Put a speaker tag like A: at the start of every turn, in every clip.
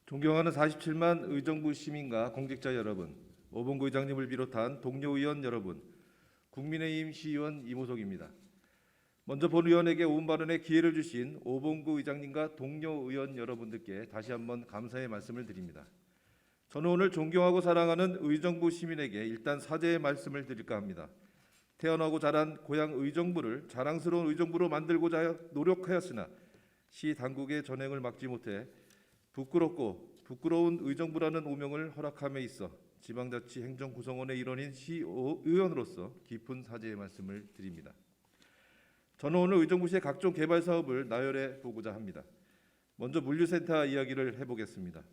A: 존경하는 47만 의정부 시민과 공직자 여러분, 오봉구 의장님을 비롯한 동료 의원 여러분, 국민의힘 시의원 이모석입니다. 먼저 본 의원에게 온 발언의 기회를 주신 오봉구 의장님과 동료 의원 여러분들께 다시 한번 감사의 말씀을 드립니다. 저는 오늘 존경하고 사랑하는 의정부 시민에게 일단 사죄의 말씀을 드릴까 합니다. 태어나고 자란 고향 의정부를 자랑스러운 의정부로 만들고자 노력하였으나 시 당국의 전횡을 막지 못해 부끄럽고 부끄러운 의정부라는 오명을 허락함에 있어 지방자치 행정구성원의 일원인 시의원으로서 깊은 사죄의 말씀을 드립니다. 저는 오늘 의정부시의 각종 개발 사업을 나열해 보고자 합니다. 먼저 물류센터 이야기를 해보겠습니다.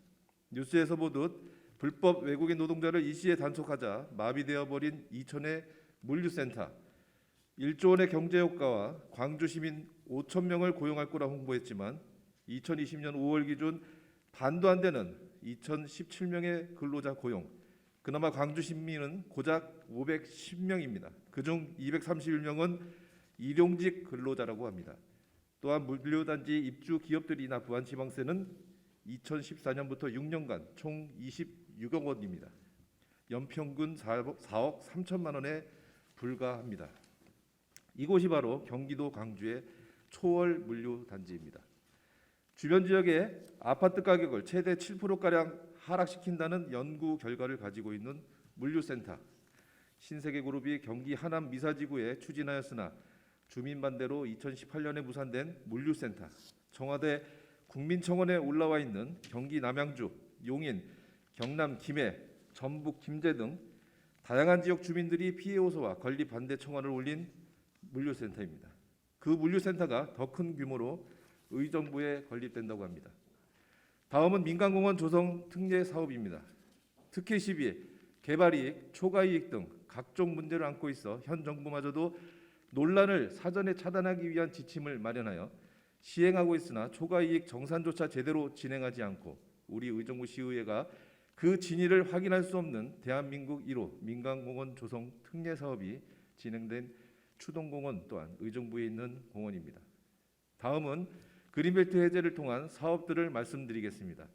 A: 뉴스에서 보듯 불법 외국인 노동자를 이 시에 단속하자 마비되어 버린 이천의 물류센터, 1조 원의 경제 효과와 광주 시민 5천 명을 고용할 거라 홍보했지만 2020년 5월 기준 반도 안 되는 2,017명의 근로자 고용, 그나마 광주 시민은 고작 510명입니다. 그중 231명은 일용직 근로자라고 합니다. 또한 물류단지 입주 기업들이 납부한 지방세는 2014년부터 6년간 총 26억 원입니다. 연평균 4억 3천만 원에 불과합니다. 이곳이 바로 경기도 광주의 초월 물류단지입니다. 주변 지역의 아파트 가격을 최대 7%가량 하락시킨다는 연구 결과를 가지고 있는 물류센터. 신세계그룹이 경기 하남 미사지구에 추진하였으나 주민 반대로 2018년에 무산된 물류센터. 청와대 국민청원에 올라와 있는 경기 남양주, 용인, 경남 김해, 전북 김제 등 다양한 지역 주민들이 피해 호소와 건립 반대 청원을 올린 물류센터입니다. 그 물류센터가 더 큰 규모로 의정부에 건립된다고 합니다. 다음은 민간공원 조성 특례 사업입니다. 특혜 시비, 개발이익, 초과이익 등 각종 문제를 안고 있어 현 정부마저도 논란을 사전에 차단하기 위한 지침을 마련하여 시행하고 있으나 초과이익 정산조차 제대로 진행하지 않고 우리 의정부 시의회가 그 진위를 확인할 수 없는 대한민국 1호 민간공원 조성 특례 사업이 진행된 추동공원 또한 의정부에 있는 공원입니다. 다음은 그린벨트 해제를 통한 사업들을 말씀드리겠습니다.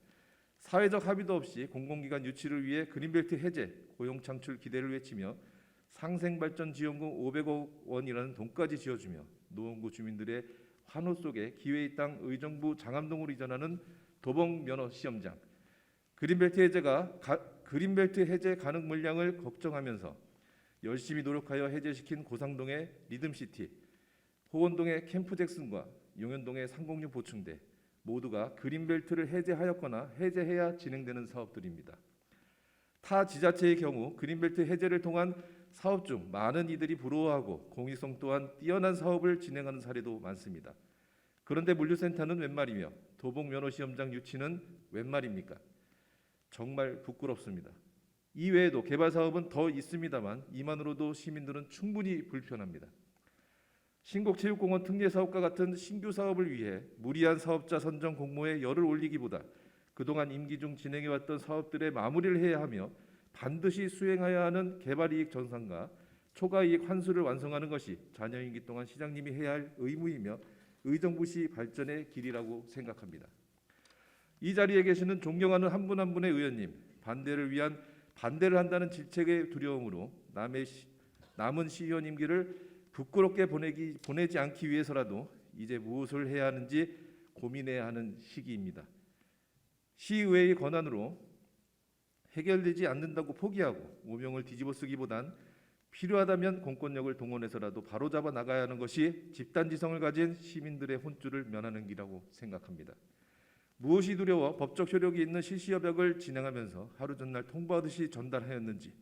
A: 사회적 합의도 없이 공공기관 유치를 위해 그린벨트 해제, 고용 창출 기대를 외치며 상생발전지원금 500억 원이라는 돈까지 지어주며 노원구 주민들의 환호 속에 기회의 땅 의정부 장암동으로 이전하는 도봉면허 시험장, 그린벨트 해제 가능 물량을 걱정하면서 열심히 노력하여 해제시킨 고상동의 리듬시티, 호원동의 캠프잭슨과 용현동의 상공유 보충대 모두가 그린벨트를 해제하였거나 해제해야 진행되는 사업들입니다. 타 지자체의 경우 그린벨트 해제를 통한 사업 중 많은 이들이 부러워하고 공익성 또한 뛰어난 사업을 진행하는 사례도 많습니다. 그런데 물류센터는 웬 말이며 도봉면허시험장 유치는 웬 말입니까? 정말 부끄럽습니다. 이 외에도 개발 사업은 더 있습니다만 이만으로도 시민들은 충분히 불편합니다. 신곡체육공원 특례 사업과 같은 신규 사업을 위해 무리한 사업자 선정 공모에 열을 올리기보다 그동안 임기 중 진행해왔던 사업들의 마무리를 해야 하며 반드시 수행해야 하는 개발이익 전산과 초과이익 환수를 완성하는 것이 자녀 임기 동안 시장님이 해야 할 의무이며 의정부시 발전의 길이라고 생각합니다. 이 자리에 계시는 존경하는 한 분 한 분의 의원님, 반대를 한다는 질책의 두려움으로 남은 시의원 임기를 부끄럽게 보내지 않기 위해서라도 이제 무엇을 해야 하는지 고민해야 하는 시기입니다. 시의회의 권한으로 해결되지 않는다고 포기하고 오명을 뒤집어쓰기보단 필요하다면 공권력을 동원해서라도 바로잡아 나가야 하는 것이 집단지성을 가진 시민들의 혼쭐을 면하는 길이라고 생각합니다. 무엇이 두려워 법적 효력이 있는 실시협약을 진행하면서 하루 전날 통보하듯이 전달하였는지,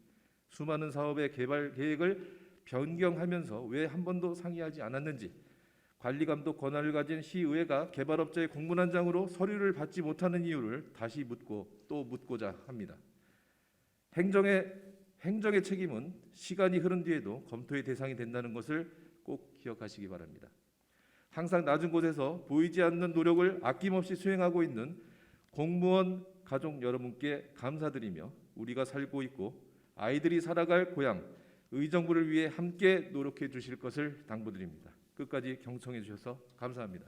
A: 수많은 사업의 개발 계획을 변경하면서 왜 한 번도 상의하지 않았는지, 관리감독 권한을 가진 시의회가 개발업자의 공문한장으로 서류를 받지 못하는 이유를 다시 묻고 또 묻고자 합니다. 행정의 책임은 시간이 흐른 뒤에도 검토의 대상이 된다는 것을 꼭 기억하시기 바랍니다. 항상 낮은 곳에서 보이지 않는 노력을 아낌없이 수행하고 있는 공무원 가족 여러분께 감사드리며 우리가 살고 있고 아이들이 살아갈 고향 의정부를 위해 함께 노력해 주실 것을 당부드립니다. 끝까지 경청해 주셔서 감사합니다.